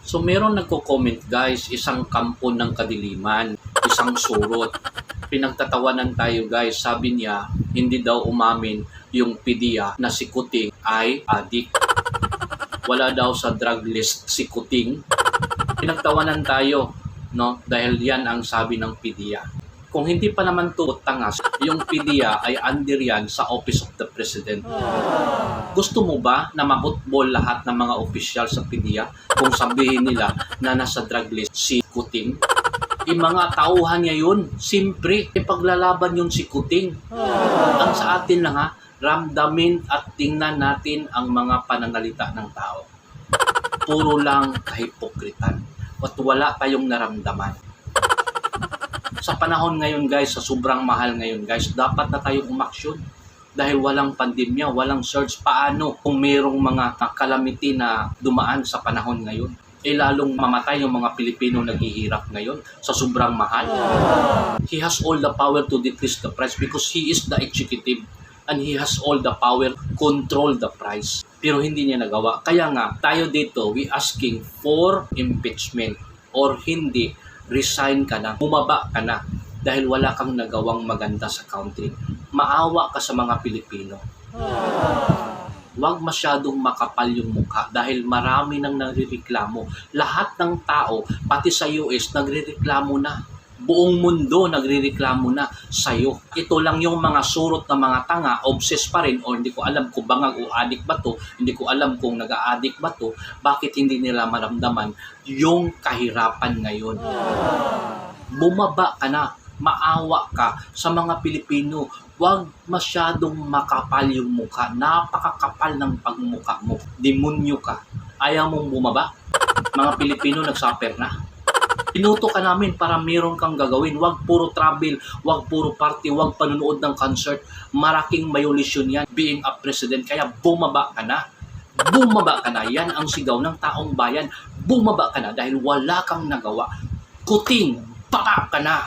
So meron nagko-comment guys, isang kampo ng kadiliman, isang surot. Pinagtatawanan tayo guys, sabi niya hindi daw umamin yung PDEA na si Kuting ay adik. Wala daw sa drug list si Kuting. Pinagtawanan tayo, no? Dahil yan ang sabi ng PDEA. Kung hindi pa naman to tangas, yung PDEA ay under yan sa Office of the President. Gusto mo ba na mabutbol lahat ng mga opisyal sa PDEA kung sabihin nila na nasa drug list si Kuting? Mga tauhan niya yun, simpre, ipaglalaban yun si Kuting. Ang sa atin lang ha, ramdamin at tingnan natin ang mga pananalita ng tao. Puro lang kahipokritan at wala tayong naramdaman. Sa panahon ngayon guys, sa sobrang mahal ngayon guys, dapat na tayong umaksyon. Dahil walang pandemya, walang surge. Paano kung mayroong mga calamity na dumaan sa panahon ngayon? Lalong mamatay yung mga Pilipino naghihirap ngayon sa sobrang mahal. He has all the power to decrease the price because he is the executive and he has all the power control the price. Pero hindi niya nagawa. Kaya nga, tayo dito, we asking for impeachment or hindi, resign ka na, bumaba ka na dahil wala kang nagawang maganda sa country. Maawa ka sa mga Pilipino. Huwag masyadong makapal yung mukha dahil marami nang nagrereklamo. Lahat ng tao, pati sa US, nagrereklamo na. Buong mundo nagrereklamo na sa'yo. Ito lang yung mga surot na mga tanga, obsessed pa rin, o hindi ko alam kung bangag o adik ba to, hindi ko alam kung nag-a-addict ba to, bakit hindi nila maramdaman yung kahirapan ngayon. Bumaba ka na, maawa ka sa mga Pilipino. Huwag masyadong makapal yung mukha. Napakakapal ng pagmumukha mo. Demonyo ka. Ayaw mong bumaba? Mga Pilipino nagsuffer na. Pinuto ka namin para meron kang gagawin. Huwag puro travel, huwag puro party, huwag panunood ng concert. Maraking violation yan being a president. Kaya bumaba ka na. Bumaba ka na. Yan ang sigaw ng taong bayan. Bumaba ka na dahil wala kang nagawa. Kuting, baba ka na.